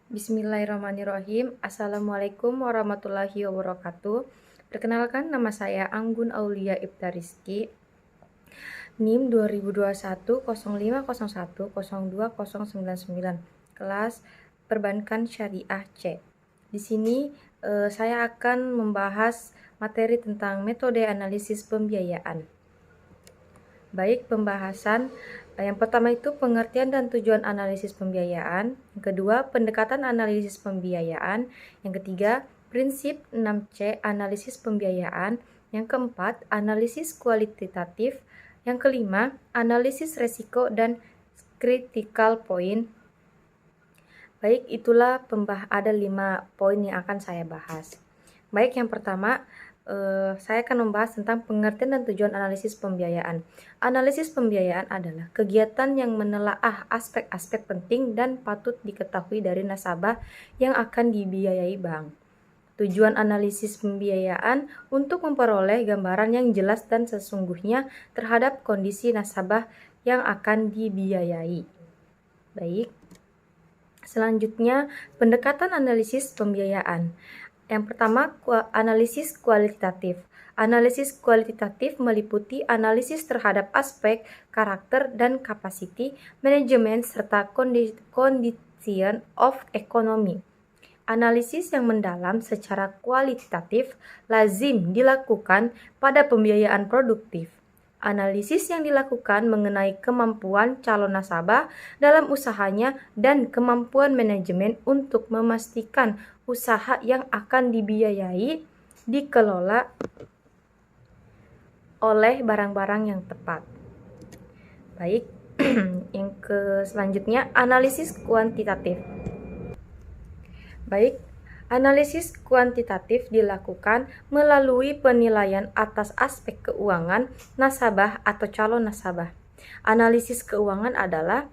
Bismillahirrahmanirrahim. Assalamualaikum warahmatullahi wabarakatuh. Perkenalkan, nama saya Anggun Aulia Ibta Rizky, NIM 2021 0501 02099, kelas Perbankan Syariah C. Di sini saya akan membahas materi tentang metode analisis pembiayaan. Baik, pembahasan yang pertama itu pengertian dan tujuan analisis pembiayaan, yang kedua pendekatan analisis pembiayaan, yang ketiga prinsip 6C analisis pembiayaan, yang keempat analisis kualitatif, yang kelima analisis resiko dan critical point. Baik, itulah ada 5 poin yang akan saya bahas. Baik, yang pertama saya akan membahas tentang pengertian dan tujuan analisis pembiayaan. Analisis pembiayaan adalah kegiatan yang menelaah aspek-aspek penting dan patut diketahui dari nasabah yang akan dibiayai bank. Tujuan analisis pembiayaan untuk memperoleh gambaran yang jelas dan sesungguhnya terhadap kondisi nasabah yang akan dibiayai. Baik, selanjutnya pendekatan analisis pembiayaan. Yang pertama, analisis kualitatif. Analisis kualitatif meliputi analisis terhadap aspek, karakter, dan kapasiti, manajemen, serta condition of economy. Analisis yang mendalam secara kualitatif lazim dilakukan pada pembiayaan produktif. Analisis yang dilakukan mengenai kemampuan calon nasabah dalam usahanya dan kemampuan manajemen untuk memastikan usaha yang akan dibiayai dikelola oleh barang-barang yang tepat. Baik, yang selanjutnya analisis kuantitatif. Baik, analisis kuantitatif dilakukan melalui penilaian atas aspek keuangan nasabah atau calon nasabah. Analisis keuangan adalah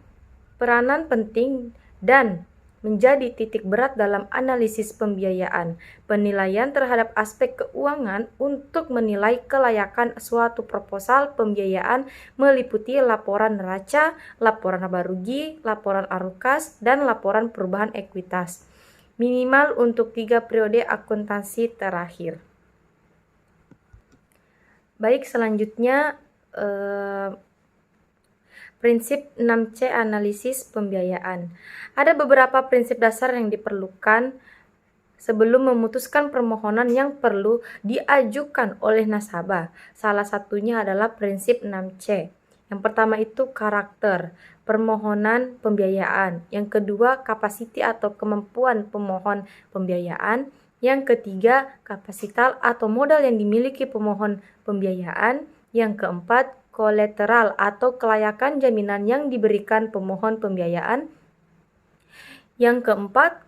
peranan penting dan menjadi titik berat dalam analisis pembiayaan. Penilaian terhadap aspek keuangan untuk menilai kelayakan suatu proposal pembiayaan meliputi laporan neraca, laporan laba rugi, laporan arukas, dan laporan perubahan ekuitas. Minimal untuk 3 periode akuntansi terakhir. Baik, selanjutnya prinsip 6C analisis pembiayaan. Ada beberapa prinsip dasar yang diperlukan sebelum memutuskan permohonan yang perlu diajukan oleh nasabah. Salah satunya adalah prinsip 6C. Yang pertama itu karakter permohonan pembiayaan. Yang kedua kapasiti atau kemampuan pemohon pembiayaan. Yang ketiga kapasital atau modal yang dimiliki pemohon pembiayaan. Yang keempat kolateral atau kelayakan jaminan yang diberikan pemohon pembiayaan. Yang keempat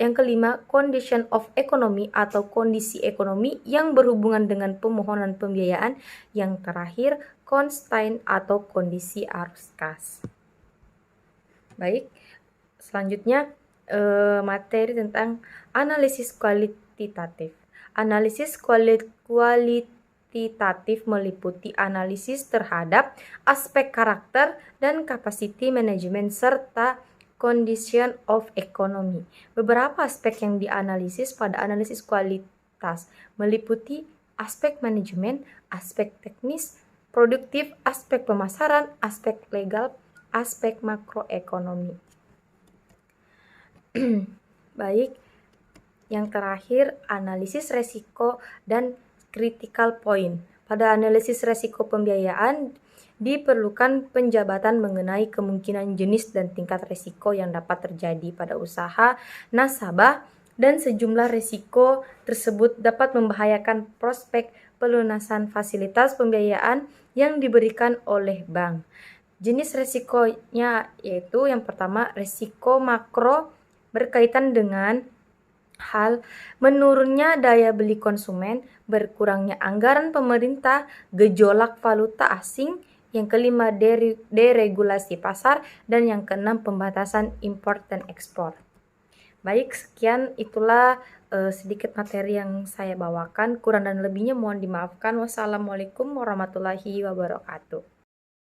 yang kelima condition of economy atau kondisi ekonomi yang berhubungan dengan pemohonan pembiayaan. Yang terakhir constraint atau kondisi arus kas. Baik, selanjutnya materi tentang analisis kualitatif. Analisis kualitatif meliputi analisis terhadap aspek karakter dan kapasiti manajemen serta condition of economy. Beberapa aspek yang dianalisis pada analisis kualitas meliputi aspek manajemen, aspek teknis, produktif, aspek pemasaran, aspek legal, aspek makroekonomi. Baik, yang terakhir analisis resiko dan critical point. Pada analisis resiko pembiayaan diperlukan penjabatan mengenai kemungkinan jenis dan tingkat risiko yang dapat terjadi pada usaha nasabah dan sejumlah risiko tersebut dapat membahayakan prospek pelunasan fasilitas pembiayaan yang diberikan oleh bank. Jenis risikonya yaitu yang pertama risiko makro berkaitan dengan hal menurunnya daya beli konsumen, berkurangnya anggaran pemerintah, gejolak valuta asing. Yang kelima deregulasi pasar, dan yang keenam pembatasan impor dan ekspor. Baik, sekian itulah sedikit materi yang saya bawakan. Kurang dan lebihnya mohon dimaafkan. Wassalamualaikum warahmatullahi wabarakatuh.